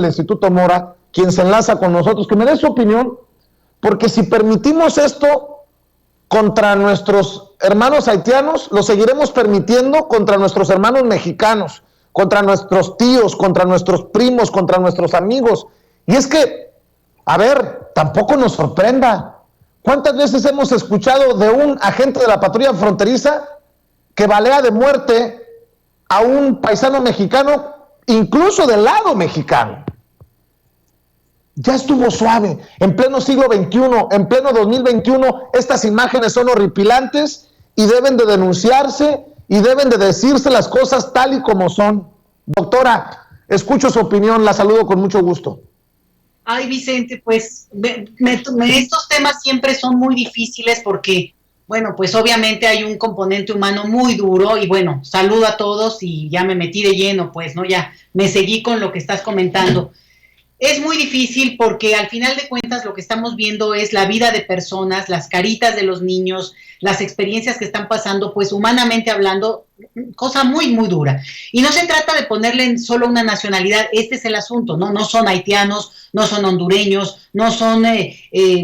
del Instituto Mora, quien se enlaza con nosotros, que me dé su opinión, porque si permitimos esto contra nuestros hermanos haitianos, lo seguiremos permitiendo contra nuestros hermanos mexicanos, contra nuestros tíos, contra nuestros primos, contra nuestros amigos. Y es que, a ver, tampoco nos sorprenda. ¿Cuántas veces hemos escuchado de un agente de la patrulla fronteriza que balea de muerte a un paisano mexicano, incluso del lado mexicano? Ya estuvo suave. En pleno siglo XXI, en pleno 2021, estas imágenes son horripilantes y deben de denunciarse y deben de decirse las cosas tal y como son. Doctora, escucho su opinión, la saludo con mucho gusto. Ay, Vicente, pues estos temas siempre son muy difíciles porque, bueno, pues obviamente hay un componente humano muy duro y bueno, saludo a todos y ya me metí de lleno, pues, ¿no? Ya me seguí con lo que estás comentando. Es muy difícil porque al final de cuentas lo que estamos viendo es la vida de personas, las caritas de los niños, las experiencias que están pasando, pues humanamente hablando, cosa muy, muy dura. Y no se trata de ponerle en solo una nacionalidad, este es el asunto, ¿no? No son haitianos, no son hondureños, no son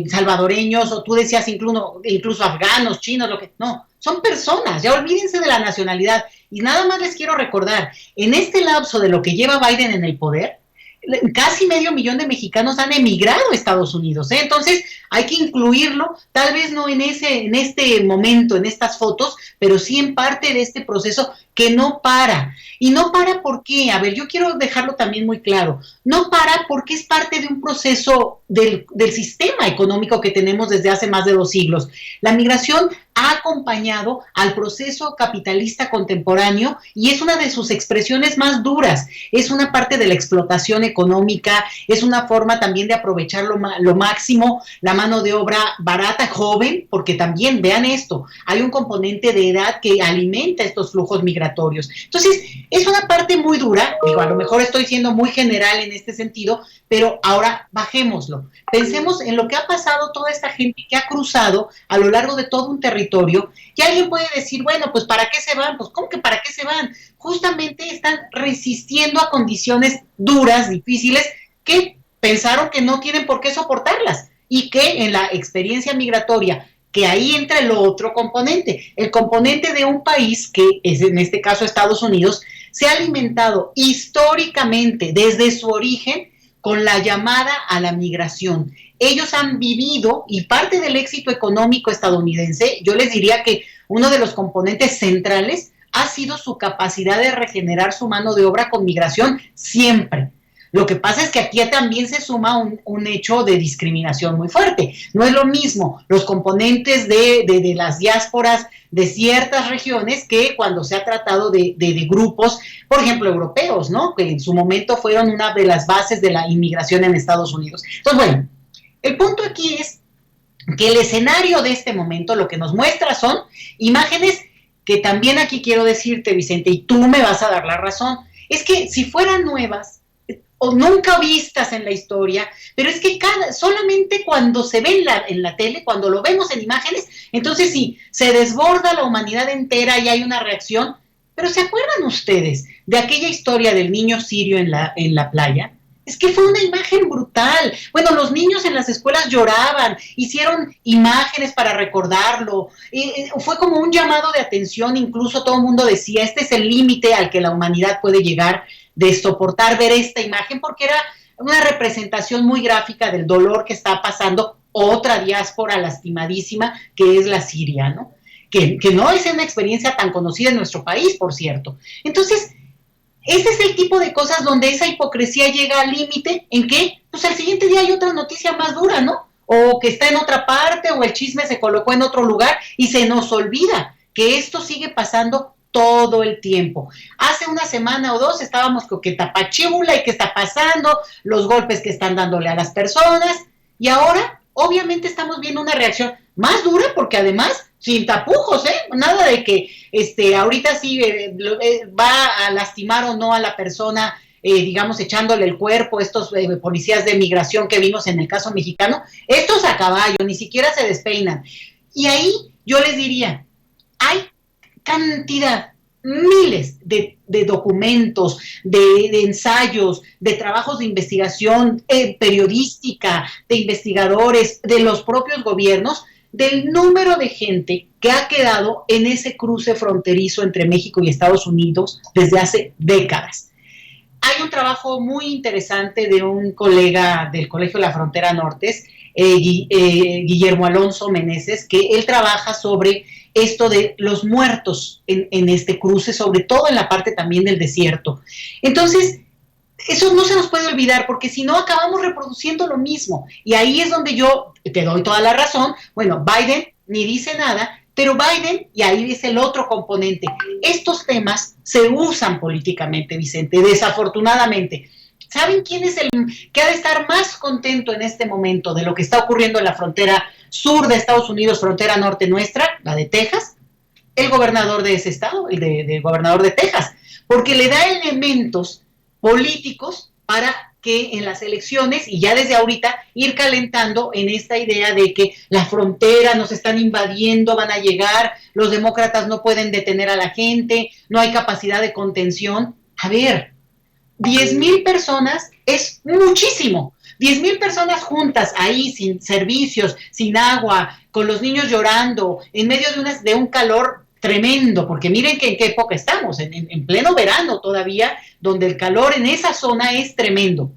salvadoreños, o tú decías incluso afganos, chinos, lo que, no, son personas, ya olvídense de la nacionalidad. Y nada más les quiero recordar, en este lapso de lo que lleva Biden en el poder, casi 500,000 de mexicanos han emigrado a Estados Unidos, ¿eh? Entonces hay que incluirlo, tal vez no en este momento, en estas fotos, pero sí en parte de este proceso que no para. Y no para ¿por qué? A ver, yo quiero dejarlo también muy claro. No para porque es parte de un proceso del sistema económico que tenemos desde hace más de 2 siglos. La migración ha acompañado al proceso capitalista contemporáneo y es una de sus expresiones más duras. Es una parte de la explotación económica, es una forma también de aprovechar lo máximo la mano de obra barata, joven, porque también, vean esto, hay un componente de edad que alimenta estos flujos migratorios. Entonces, es una parte muy dura, digo, a lo mejor estoy siendo muy general en este sentido, pero ahora bajémoslo. Pensemos en lo que ha pasado toda esta gente que ha cruzado a lo largo de todo un territorio, y alguien puede decir, bueno, pues ¿para qué se van? Pues ¿cómo que para qué se van? Justamente están resistiendo a condiciones duras, difíciles, que pensaron que no tienen por qué soportarlas, y que en la experiencia migratoria, que ahí entra el otro componente, el componente de un país que es en este caso Estados Unidos, se ha alimentado históricamente desde su origen con la llamada a la migración. Ellos han vivido, y parte del éxito económico estadounidense, yo les diría que uno de los componentes centrales ha sido su capacidad de regenerar su mano de obra con migración siempre. Lo que pasa es que aquí también se suma un hecho de discriminación muy fuerte. No es lo mismo los componentes de las diásporas de ciertas regiones que cuando se ha tratado de grupos, por ejemplo, europeos, ¿no? Que en su momento fueron una de las bases de la inmigración en Estados Unidos. Entonces, bueno, el punto aquí es que el escenario de este momento lo que nos muestra son imágenes que también aquí quiero decirte, Vicente, y tú me vas a dar la razón, es que si fueran nuevas, o nunca vistas en la historia, pero es que solamente cuando se ve en la tele, cuando lo vemos en imágenes, entonces sí, se desborda la humanidad entera y hay una reacción. Pero ¿se acuerdan ustedes de aquella historia del niño sirio en la playa? Es que fue una imagen brutal. Bueno, los niños en las escuelas lloraban, hicieron imágenes para recordarlo, fue como un llamado de atención, incluso todo el mundo decía, este es el límite al que la humanidad puede llegar, de soportar ver esta imagen, porque era una representación muy gráfica del dolor que está pasando otra diáspora lastimadísima, que es la siria, ¿no? Que no es una experiencia tan conocida en nuestro país, por cierto. Entonces, ese es el tipo de cosas donde esa hipocresía llega al límite en que, pues al siguiente día hay otra noticia más dura, ¿no? O que está en otra parte, o el chisme se colocó en otro lugar, y se nos olvida que esto sigue pasando todo el tiempo. Hace una semana o 2 estábamos con que tapachíbula y qué está pasando, los golpes que están dándole a las personas, y ahora obviamente estamos viendo una reacción más dura, porque además sin tapujos, nada de que ahorita sí va a lastimar o no a la persona, digamos echándole el cuerpo, estos policías de migración que vimos en el caso mexicano, estos a caballo, ni siquiera se despeinan. Y ahí yo les diría, hay cantidad miles de documentos, de ensayos, de trabajos de investigación periodística, de investigadores, de los propios gobiernos, del número de gente que ha quedado en ese cruce fronterizo entre México y Estados Unidos desde hace décadas. Hay un trabajo muy interesante de un colega del Colegio de la Frontera Norte, Guillermo Alonso Meneses, que él trabaja sobre esto de los muertos en este cruce, sobre todo en la parte también del desierto. Entonces, eso no se nos puede olvidar, porque si no acabamos reproduciendo lo mismo. Y ahí es donde yo te doy toda la razón. Bueno, Biden ni dice nada, pero Biden, y ahí es el otro componente, estos temas se usan políticamente, Vicente, desafortunadamente. ¿Saben quién es el que ha de estar más contento en este momento de lo que está ocurriendo en la frontera sur de Estados Unidos, frontera norte nuestra, la de Texas? El gobernador de ese estado, el gobernador de Texas, porque le da elementos políticos para que en las elecciones, y ya desde ahorita, ir calentando en esta idea de que la frontera nos están invadiendo, van a llegar, los demócratas no pueden detener a la gente, no hay capacidad de contención. A ver, 10,000 personas es muchísimo. 10,000 personas juntas ahí, sin servicios, sin agua, con los niños llorando, en medio de un calor tremendo, porque miren que en qué época estamos, en pleno verano todavía, donde el calor en esa zona es tremendo.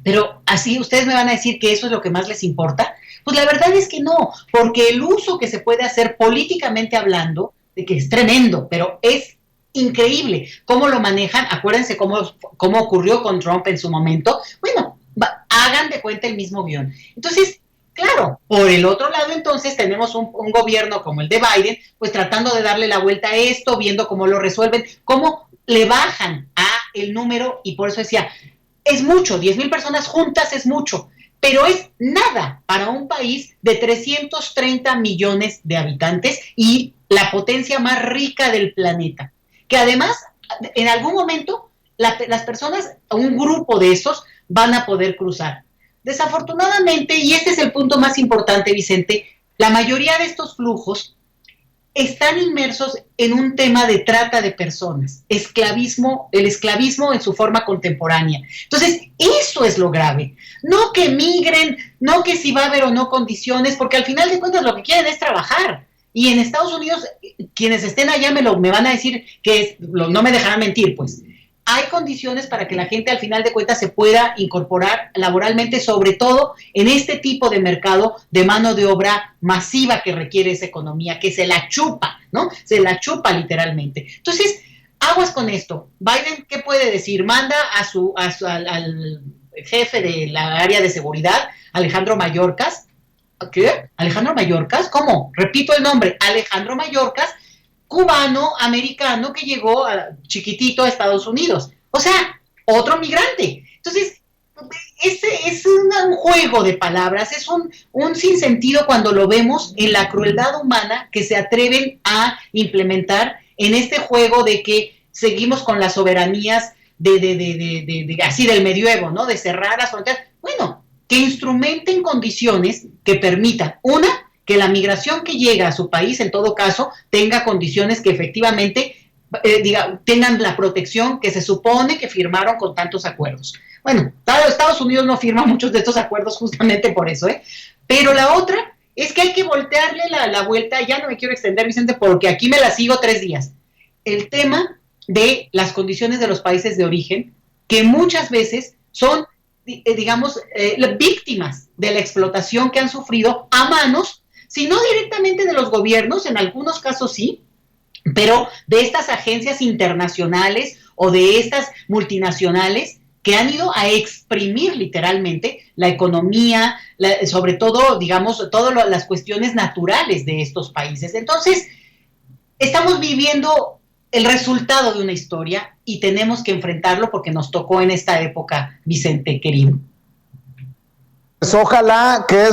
Pero así ustedes me van a decir que eso es lo que más les importa. Pues la verdad es que no, porque el uso que se puede hacer políticamente hablando, de que es tremendo, pero es increíble cómo lo manejan. Acuérdense cómo ocurrió con Trump en su momento. Bueno, hagan de cuenta el mismo guión. Entonces, claro, por el otro lado entonces tenemos un gobierno como el de Biden, pues tratando de darle la vuelta a esto, viendo cómo lo resuelven, cómo le bajan a el número, y por eso decía, es mucho, 10,000 personas juntas es mucho, pero es nada para un país de 330 millones de habitantes y la potencia más rica del planeta, que además en algún momento las personas, un grupo de esos, van a poder cruzar. Desafortunadamente, y este es el punto más importante, Vicente, la mayoría de estos flujos están inmersos en un tema de trata de personas, esclavismo, el esclavismo en su forma contemporánea. Entonces, eso es lo grave. No que migren, no que si va a haber o no condiciones, porque al final de cuentas lo que quieren es trabajar. Y en Estados Unidos, quienes estén allá me van a decir que no me dejarán mentir, pues. Hay condiciones para que la gente al final de cuentas se pueda incorporar laboralmente, sobre todo en este tipo de mercado de mano de obra masiva que requiere esa economía, que se la chupa, ¿no? Se la chupa literalmente. Entonces, aguas con esto. Biden, ¿qué puede decir? Manda al jefe de la área de seguridad, Alejandro Mayorkas. ¿Qué? ¿Alejandro Mayorkas? ¿Cómo? Repito el nombre, Alejandro Mayorkas, cubano, americano, que llegó chiquitito a Estados Unidos. O sea, otro migrante. Entonces, es un juego de palabras, es un sinsentido cuando lo vemos en la crueldad humana que se atreven a implementar en este juego de que seguimos con las soberanías así del medioevo, ¿no? De cerrar las fronteras. Bueno, que instrumenten condiciones que permitan, una, que la migración que llega a su país, en todo caso, tenga condiciones que efectivamente tengan la protección que se supone que firmaron con tantos acuerdos. Bueno, Estados Unidos no firma muchos de estos acuerdos justamente por eso, ¿eh? Pero la otra es que hay que voltearle la vuelta, ya no me quiero extender, Vicente, porque aquí me la sigo 3 días. El tema de las condiciones de los países de origen, que muchas veces son, digamos, víctimas de la explotación que han sufrido a manos, si no directamente de los gobiernos, en algunos casos sí, pero de estas agencias internacionales o de estas multinacionales que han ido a exprimir literalmente la economía, sobre todo, digamos, todas las cuestiones naturales de estos países. Entonces, estamos viviendo el resultado de una historia y tenemos que enfrentarlo porque nos tocó en esta época, Vicente, querido. Pues ojalá que